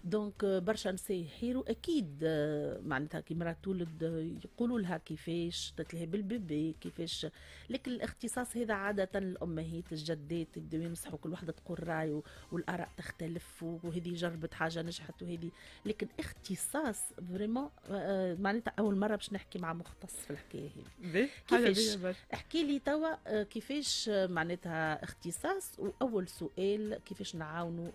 دونك برشا نساء يحيروا اكيد معناتها كي مرا تولد يقولوا لها كيفاش تتلهي بالبيبي كيفاش. لكن الاختصاص هذا عاده الامهات الجدات يبداو يمسحوا كل واحده تقول راي والاراء تختلف وهذه جربت حاجه نجحت وهذه. لكن اختصاص فريمون معناتها اول مره باش نحكي مع مختص في الحكايه هذه. كيفاش احكي لي توا كيفاش معناتها اختصاص. واول سؤال كيفاش نعاونوا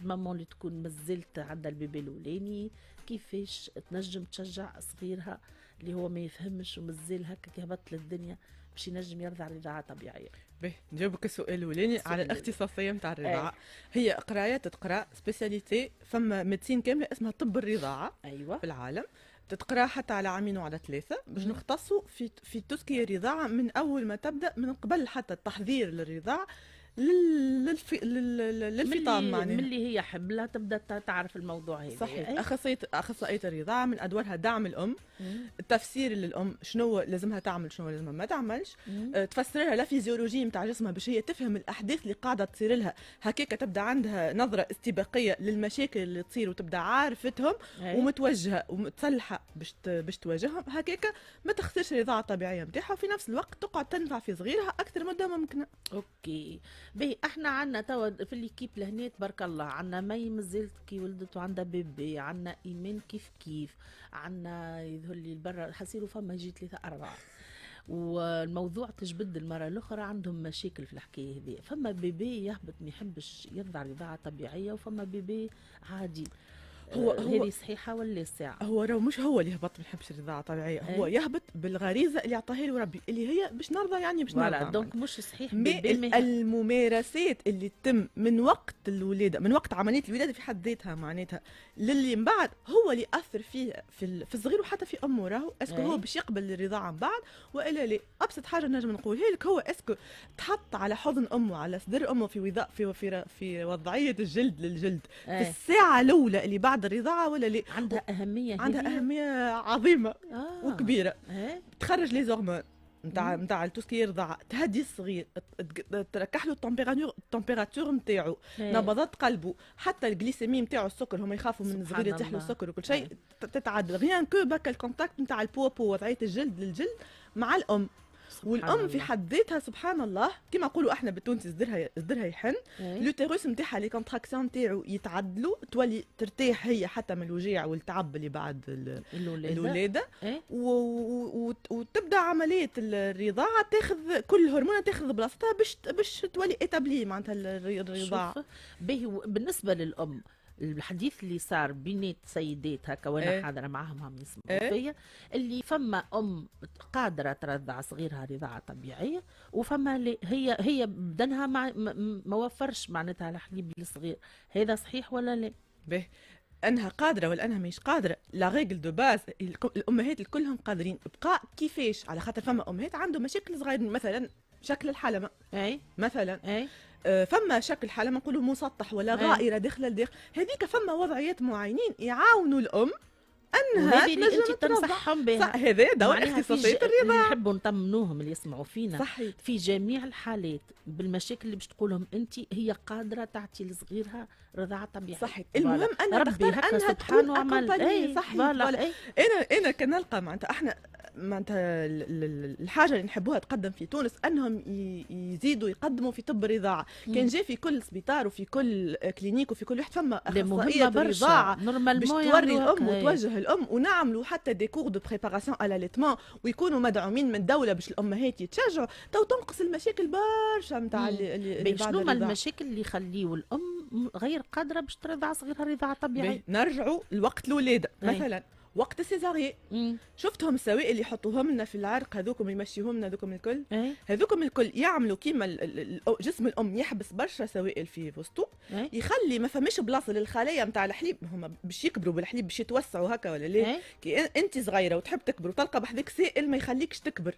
الماما اللي تكون مازلت عندها البيبي الاولاني كيفاش تنجم تشجع صغيرها اللي هو ما يفهمش ومازال هكا كهبط للدنيا باش ينجم يرضع رضاعه طبيعيه. باهي نجاوبك السؤال الاولاني على الاختصاصيه نتاع الرضاعه. هي قرايه تتقرا سبيسياليتي، فما ميدسين كامله اسمها طب الرضاعه. ايوه في العالم تتقرا حتى على عامين وعلى ثلاثه باش نختصوا في تسكي الرضاعه من اول ما تبدا، من قبل حتى التحضير للرضاعه للفطام معناها. ملي هي حملة تبدا تعرف الموضوع هذا. صحيح. اخصائيه الرضاعه من ادوارها دعم الام، التفسير للام شنو لازمها تعمل شنو لازمها ما تعملش، تفسر لها لا فيزيولوجي نتاع جسمها باش هي تفهم الاحداث اللي قاعده تصير لها، هكاك تبدا عندها نظره استباقيه للمشاكل اللي تصير وتبدا عارفتهم ومتوجهه ومتصلحه باش تواجههم، هكاك ما تخسرش الرضاعه الطبيعيه نتاعها وفي نفس الوقت تقعد تنفع في صغيرها اكثر مده ممكنه. اوكي باهي. احنا عندنا توا في الليكيب لهنا تبارك الله، عندنا مي مازالت كي ولدت وعندها بيبي، عندنا ايمان كيف عندنا يظهر لي البرا حسيروا فما يجي 3 4 والموضوع تجبد المره الاخرى عندهم مشاكل في الحكايه هذه. فما بيبي يهبط ما يحبش يرضع رضاعه طبيعيه وفما بيبي عادي. هذه صحيحه ولا الساعه؟ هو راهو مش هو اللي يهبط ما يحبش الرضاعه الطبيعيه، هو يهبط بالغريزه اللي عطاها له ربي اللي هي باش نرضى، يعني باش نرضى. دونك مش صحيح الممارسات اللي تتم من وقت الولاده، من وقت عمليه الولاده في حد ذاتها معناتها للي من بعد هو اللي ياثر فيه في الصغير وحتى في امه. راهو اسكو هو باش يقبل الرضاعه من بعد والا لا؟ ابسط حاجه نجم نقولها لك هو اسكو تحط على حضن امه على صدر امه في وضع في وضعيه الجلد للجلد في الساعه الاولى اللي بعد الرضاعه ولا لا؟ عندها اهميه، عندها اهميه عظيمه وكبيره. تخرج لي زورمون نتاع التوسكي رضاعه، تهدي الصغير، تركح له التمبيراتور نتاعو، نبضات قلبه، حتى الجليسيمي نتاعو السكر، هما يخافوا من الصغير يطيح له السكر وكل شيء تتعدل غيان كو بكا الكونتاكت نتاع البوبو وضعيه الجلد للجلد مع الام. والام في حد ذاتها سبحان الله كما نقولوا احنا بالتونسي صدرها يحن، لوتيروس نتاعها لي كونتراكسيون نتاعو يتعدلوا، تولي ترتاح هي حتى من الوجيع والتعب اللي بعد الولاده وتبدا عمليه الرضاعه تاخذ كل هرمونه تاخذ بلاصتها باش تولي ايتابلي معناتها الرضاعه. بالنسبه للام الحديث اللي صار بينات سيدات هكا وانا حاضره معاهم هم يسمعوا فيا، اللي فما ام قادره ترضع صغيرها رضاعه طبيعيه وفما اللي هي بدنها ما وفرش معناتها الحليب للصغير، هذا صحيح ولا لا؟ به انها قادره ولا انها مش قادره، لا ريغل دو باز الامهات الكلهم قادرين. بقى كيفاش؟ على خاطر فما امهات عندهم مشاكل صغيرين، مثلا شكل الحلمه مثلا فما شكل حلمه نقولوا مسطح ولا غائره داخله لداخل، هذيك فما وضعيات معينين يعاونوا الام انها اللي انت تنصحهم بها. هذا دور اختصاصيه الرضاعه، نحبوا نطمنوهم اللي يسمعوا فينا. صحيح. في جميع الحالات بالمشاكل اللي باش تقولهم انت هي قادره تعطي لصغيرها رضاعه طبيعيه. صحيح. المهم انها تختار انها تكون اكومباني. صحيح. انا كنلقى معناتها احنا معناتها الحاجه اللي نحبوها تقدم في تونس انهم يزيدوا يقدموا في طب الرضاعه. كان جاي في كل سبيطار وفي كل كلينيك وفي كل واحد فما اخصائيه الرضاعه باش توري الام وتوجه الام، ونعملوا حتى دي كور دو بريباراسيون على ليتمون ويكونوا مدعومين من الدوله باش الامهات يتشجعوا تنقص المشاكل برشا نتاع اللي بعد شنو المشاكل اللي يخليوا الام غير قادره باش ترضع صغيرها رضاعه طبيعيه؟ نرجعوا لوقت الولاده مثلا وقت السيزاري شفتهم السوائل اللي يحطوهم لنا في العرق هذوكم يمشيهم لنا هذوكم الكل هذوكم الكل يعملوا كيما جسم الام يحبس برشا سوائل في وسطه يخلي ما فماش بلاصه للخلايا نتاع الحليب، هما باش يكبروا بالحليب باش يتوسعوا هكا ولا لا؟ كي انت صغيره وتحب تكبر وتلقى بحذاك سائل ما يخليكش تكبر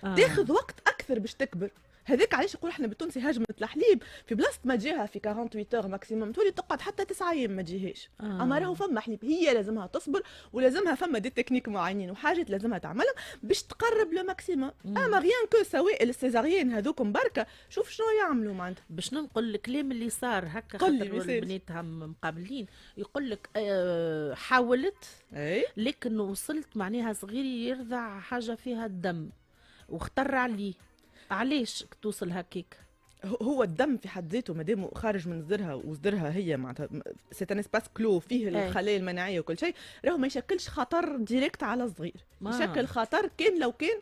تاخذ وقت اكثر باش تكبر، هذاك علاش يقول احنا بالتونسي هجمه الحليب في بلاصه ما تجيها في 48 اور ماكسيموم تولي تقعد حتى 9 ايام ما تجيهاش. اما راهو فما حليب هي لازمها تصبر، ولازمها فما دي تكنيك معينين وحاجات لازمها تعملهم باش تقرب لو ماكسيموم. اما غيان كو سوائل السيزاريين هذوكم بركه شوف شنو يعملوا معناتها. باش ننقل الكلام اللي صار هكا قل خاطر لي البنات هم مقابلين يقول لك حاولت اي لكن وصلت معناها صغير يرضع حاجه فيها الدم واختر عليه. علاش توصل هكاك؟ هو الدم في حد ذاته مادام خارج من صدرها وصدرها هي معناتها سي ان اسباس كلو فيه الخلايا المناعيه وكل شيء، راهو ما يشكلش خطر ديريكت على الصغير. يشكل خطر كان لو كان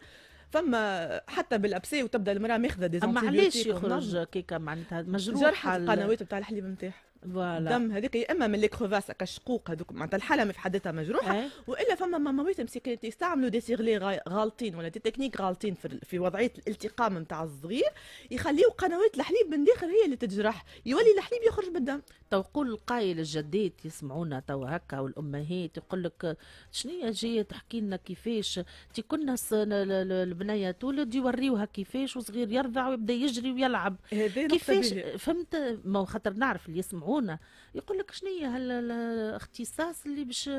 فما حتى بالابسي وتبدا المراه ماخذه دي اما علاش يخرج كيكا معناتها مجروح جرح القنوات نتاع الحليب نتاعها. الدم هذيك يا اما من ليكروفاس كالشقوق هذوك معناتها الحلمه في حدتها مجروحه والا فما ماماويت مسكين يستعملوا دي سيغلي غالطين ولا دي تكنيك غالطين في وضعيه الالتقام نتاع الصغير يخليو قنوات الحليب من داخل هي اللي تجرح، يولي الحليب يخرج بالدم. توقول القايل الجدات يسمعونا تو هكا والامهات يقول لك شنو جايه تحكي لنا كيفاش تي كنا البنيه تولد يوريوها كيفاش وصغير يرضع ويبدا يجري ويلعب كيفاش فهمت. ما خاطر نعرف اللي يسمعونا يقول لك شنو هي هالاختصاص اللي باش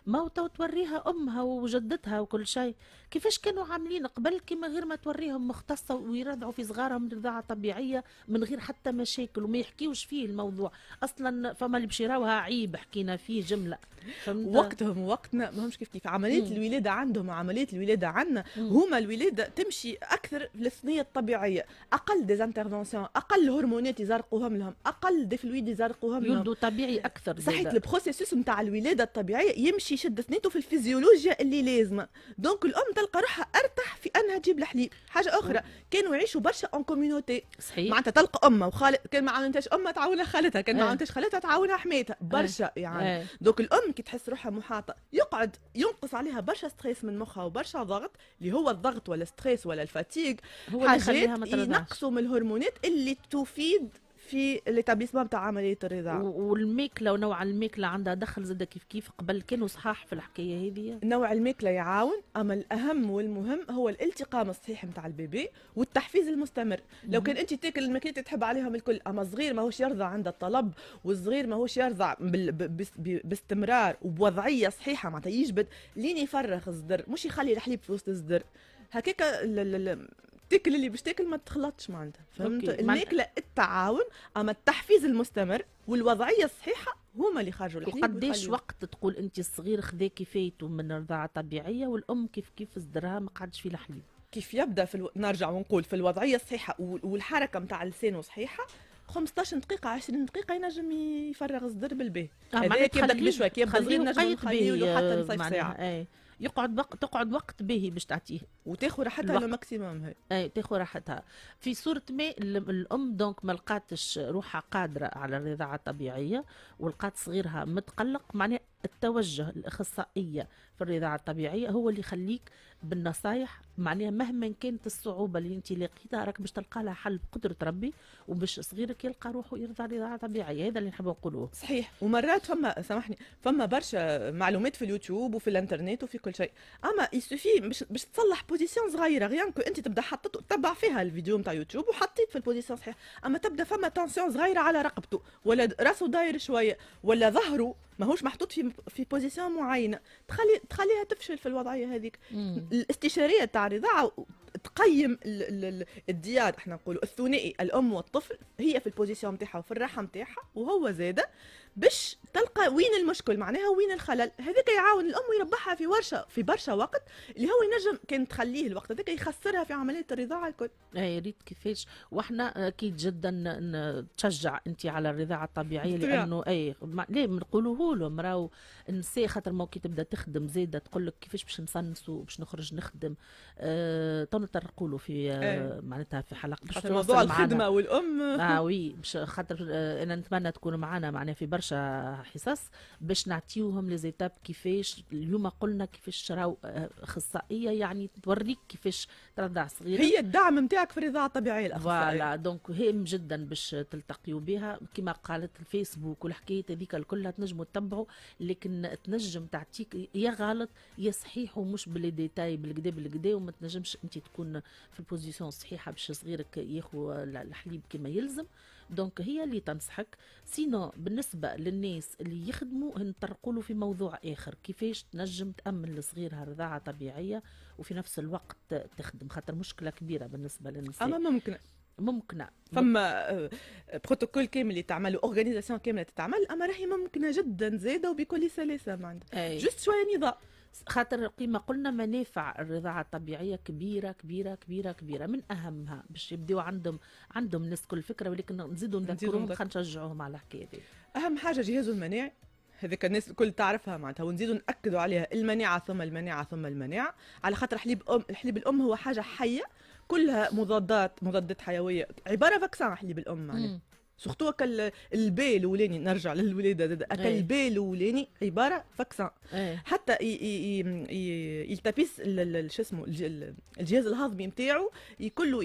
موتة وتوريها امها وجدتها وكل شيء. كيفاش كانوا عاملين قبل كيما غير ما توريهم مختصه ويرضعوا في صغارهم رضاعه طبيعيه من غير حتى مشاكل وما يحكيوش فيه الموضوع اصلا. فما اللي باش يراوها عيب حكينا فيه جمله. وقتهم وقتنا ما همش كيف عمليه الولاده عندهم وعمليه الولاده عندنا هما الولاده تمشي اكثر للثنيه الطبيعيه، اقل ديزانترفونسيون، اقل هرمونات يزرقوهم لهم، اقل ديفلويد يزرقوهم لهم، يولدوا طبيعي اكثر. صحيت البروسيسوس نتاع الولاده الطبيعيه يمشي يشد ثنيته في الفيزيولوجيا اللي لازمه. دونك الام تلقى روحها ارتاح في انها تجيب الحليب. حاجه اخرى كانوا يعيشوا برشا اون كوميونيتي، صحيح معناتها تلقى امها وخالد كان ما عاونتهاش امها تعاونها خالتها، كان ما عاونتهاش خالتها تعاونها حماتها برشا يعني. دوك الام كي تحس روحها محاطه يقعد ينقص عليها برشا ستريس من مخها وبرشا ضغط اللي هو الضغط ولا الستريس ولا الفاتيغ، هو اللي يخليها ما ينقصوا من الهرمونات اللي تفيد في الاتابليسمون تاع عمليه الرضاعه. والماكله ونوع الماكله عندها دخل زاد كيف قبل كانوا صحاح في الحكايه هذه. نوع الماكله يعاون، اما الاهم والمهم هو الالتقام الصحيح نتاع البيبي والتحفيز المستمر. لو كان انت تاكل الماكلات اللي تحب عليهم الكل، اما الصغير ماهوش يرضع عند الطلب والصغير ماهوش يرضع باستمرار وبوضعيه صحيحه معناتها يجبد لين يفرغ الصدر، مش يخلي الحليب في وسط الصدر هكاك. تاكل اللي باش تاكل ما تخلطش معناتها، فهمت؟ الماكله التعاون، اما التحفيز المستمر والوضعيه الصحيحه هما اللي خرجوا الحليب. وقداش وقت تقول انت الصغير خذاكي فايته من رضاعه طبيعيه والام كيف صدرها ما قعدش فيه الحليب؟ كيف يبدا نرجع ونقول في الوضعيه الصحيحه والحركه نتاع لسانه صحيحه 15 دقيقة 20 دقيقة ينجم يفرغ الصدر بالباه. هذا كي يبدا بشوي كي يبدا صغير نجم نخليه له حتى نصف ساعة. تقعد وقت باهي باش تعطيه وتاخذ راحتها لو ماكسيموم. هي اي تاخذ راحتها في صوره ما الام دونك ما لقاتش روحها قادره على الرضاعه الطبيعيه ولقات صغيرها متقلق. معناه التوجه الاخصائيه في الرضاعه الطبيعيه هو اللي يخليك بالنصايح. معناها مهما كانت الصعوبه اللي انت لقيتها راك باش تلقى لها حل بقدره ربي وباش صغيرك يلقى روحه يرضع رضاعه طبيعيه. هذا اللي نحب نقوله. صحيح. ومرات فما سامحني فما برشا معلومات في اليوتيوب وفي الانترنت وفي كل شيء، اما يسوفي باش تصلح بوزيسيون صغيره غير كو انت تبدا حطيت تتبع فيها الفيديو نتاع يوتيوب وحطيت في البوزيسيون صحيح، اما تبدا فما تنسيون صغيره على رقبته ولا راسه داير شويه ولا ظهره ماهوش محطوط في بوزيسيون معينه، تخليها تفشل في الوضعيه هذيك. الاستشاريه تاع الرضاعه تقيم الديار احنا نقولوا الثنائي الام والطفل هي في البوزيسيون نتاعها وفي الراحه نتاعها وهو زاده باش تلقى وين المشكل معناها وين الخلل. هذاك يعاون الام ويربحها في برشا وقت اللي هو ينجم كان تخليه الوقت هذاك يخسرها في عمليه الرضاعه الكل. اي ريت كيفاش. واحنا اكيد جدا تشجع انت على الرضاعه الطبيعيه لانه اي ليه نقولوه لهم راهو النساء خاطر ما كي تبدا تخدم زاده تقول لك كيفاش باش نصنصوا باش نخرج نخدم. تو نطرقوا في معناتها في حلقه باش موضوع الخدمه والام. وي باش خاطر انا نتمنى تكونوا معنا معناها في برشا حصص باش نعطيوهم لي زيتاب كيفاش. اليوم قلنا كيفاش شراو اخصائيه يعني توريك كيفاش ترضع صغيره، هي الدعم نتاعك في الرضاعه الطبيعيه الاخصائيه. فوالا دونك هام جدا باش تلتقيوا بها. كما قالت الفيسبوك والحكايه هذيك الكلها تنجموا تتبعوا، لكن تنجم تعطيك يا غلط يا صحيح، ومش باللي ديتاي بالكدا وما تنجمش انت تكون في البوزيسيون الصحيحه باش صغيرك ياخذ الحليب كما يلزم. دونك هي اللي تنصحك. سينو بالنسبه للناس اللي يخدموا نطرقوا له في موضوع اخر، كيفاش تنجم تامن لصغيرها رضاعه طبيعيه وفي نفس الوقت تخدم، خاطر مشكله كبيره بالنسبه للنساء. اما ممكنه فما بروتوكول كامل اللي تعمل واورغانيزاسيون كامله تتعمل، اما راهي ممكنه جدا زاده وبكل سلاسه معناتها جست شويه نظام. خاطر كما قلنا منافع الرضاعة الطبيعية كبيرة كبيرة كبيرة كبيرة، من أهمها باش يبديو عندهم الناس كل فكرة، ولكن نزيدوا نذكرهم خلينا نشجعوهم على الحكاية دي. أهم حاجة جهازه المناعي، هذيك الناس الكل تعرفها معناتها، ونزيدوا نأكدوا عليها المناعة ثم المناعة ثم المناعة، على خاطر حليب الأم هو حاجة حية كلها مضادات حيوية، عبارة فاكسان حليب الأم معناتها. سورتو اكل البي الاولاني، نرجع للولاده، اكل البي الاولاني عباره فاكسان. حتى يلتبس شو اسمه الجهاز الهضمي نتاعو كله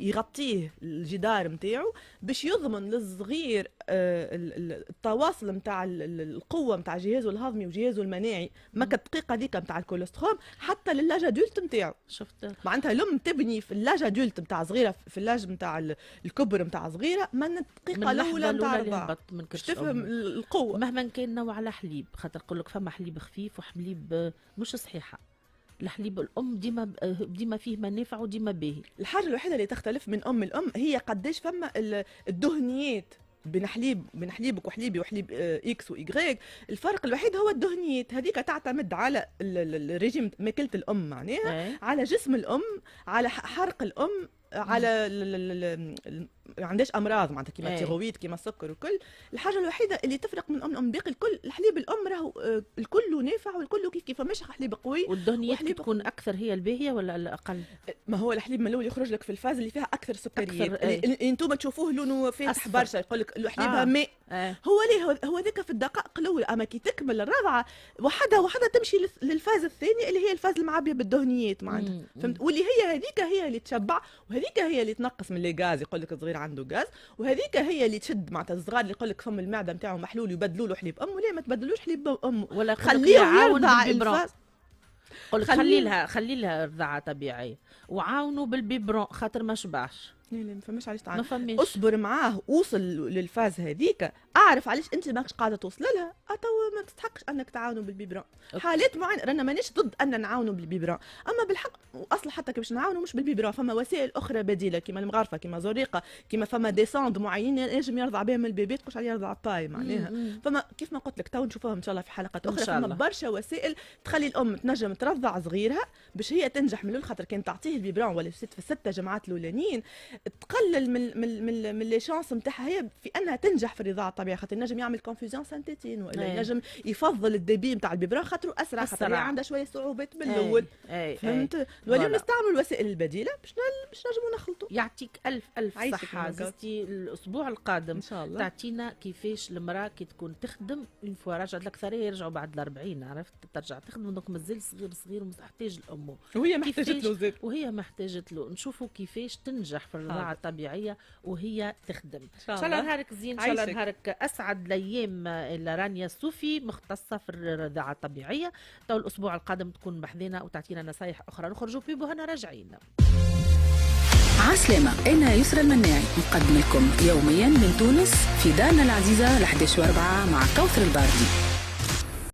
يغطيه الجدار نتاعو باش يضمن للصغير التواصل نتاع القوه نتاع جهازه الهضمي وجهازه المناعي ماك الدقيقه هذيك نتاع الكوليسترول حتى للاج ادولت نتاعو. شفت معناتها الام تبني في اللاج ادولت نتاع صغيره، في اللاج نتاع الكبر نتاع صغيره، ما الدقيقه الاولى نتاع الرضاعه باش تفهم القوه مهما كان نوع الحليب. خاطر نقول لك فما حليب خفيف وحليب مش صحيحه. الحليب الام ديما فيه منافع وديما باهي. الحاجه الوحيده اللي تختلف من ام الام هي قداش فما الدهنيات بين حليبك وحليبي وحليب اكس وايغريك. الفرق الوحيد هو الدهنيات، هذيك تعتمد على الريجيم ماكله الام معناها، على جسم الام، على حرق الام، على عندهاش امراض معناتها كيما التيرويد كيما السكر وكل. الحاجه الوحيده اللي تفرق من ام باقي الكل الحليب الام راهو الكل نافع والكل كيف فماش حليب قوي. والدهنيات تكون اكثر هي الباهيه ولا الاقل؟ ما هو الحليب من الاول يخرج لك في الفاز اللي فيها اكثر سكريات، انتم تشوفوه لونه فاتح برشا، يقول لك حليبها ماء. هو ليه هو ذاك في الدقائق الاولى، اما كي تكمل الرضعه وحدها تمشي للفاز الثاني اللي هي الفاز المعبيه بالدهنيات معناتها، فهمت؟ واللي هي اللي تشبع، وهذيك هي اللي تنقص من لي غاز، يقول لك الصغير عنده غاز، وهذيك هي اللي تشد معناتها الصغار اللي يقول لك فم المعده نتاعو محلول يبدلوا له حليب امه. لا ما تبدلوش حليب امه، ولا خليه يرضع الفاز. خلي لها رضاعه طبيعيه وعاونوا بالبيبرون خاطر ما شبعش. لا ما فماش علاش تعاون، اصبر معاه، وصل للفاز هذيك، اعرف علاش انت ماكش قاعده توصل لها، ما تستحقش انك تعاونوا بالبيبرون. حالات معينه رانا مانيش ضد ان نعاونوا بالبيبرون، اما بالحق اصلا حتى كيفاش نعاونوا مش بالبيبرون، فما وسائل اخرى بديله كيما المغرفه كيما زريقه كيما فما ديساند معينين ينجم يرضع بهم البيبي، تقولش عليه يرضع باي معناها. فما كيف ما قلت لك تو نشوفوها ان شاء الله في حلقات اخرى، فما برشا وسائل تخلي الام تنجم ترضع صغيرها باش هي تنجح من خاطر كان تعطيه البيبرون ولا في الست جمعات الاولانيين تقلل من لي شانس نتاعها هي في انها تنجح في الرضاعه الطبيعيه، خاطر ينجم يعمل كونفوزيون سانتيتين ولا ينجم يفضل الدبي نتاع البيبرون خاطر اسرع، خاطر هي عندها شويه صعوبات بالاول. فهمت؟ نوليو نستعملوا الوسائل البديله باش نجموا نخلطوا. يعطيك الف صحه زستي. الاسبوع القادم ان شاء الله تعطينا كيفاش المراه كي تكون تخدم اون فوا رجعت الاكثر يرجعوا بعد 40 عرفت ترجع تخدم، دونك مازال صغير ومحتاج لامه وهي محتاجه له زيت محتاجه له. نشوفوا كيفاش تنجح في الرضاعه الطبيعيه وهي تخدم. ان شاء الله نهارك زين، ان شاء الله نهارك اسعد الايام. رانيا الصوفي مختصه في الرضاعه الطبيعيه. تو الاسبوع القادم تكون بحذنا وتعطينا نصائح اخرى. نخرجوا في بوهنا راجعين. عسلامة، أنا يسرى المناعي نقدم لكم يوميا من تونس في دارنا العزيزة ل11:04 مع كوثر الباردي.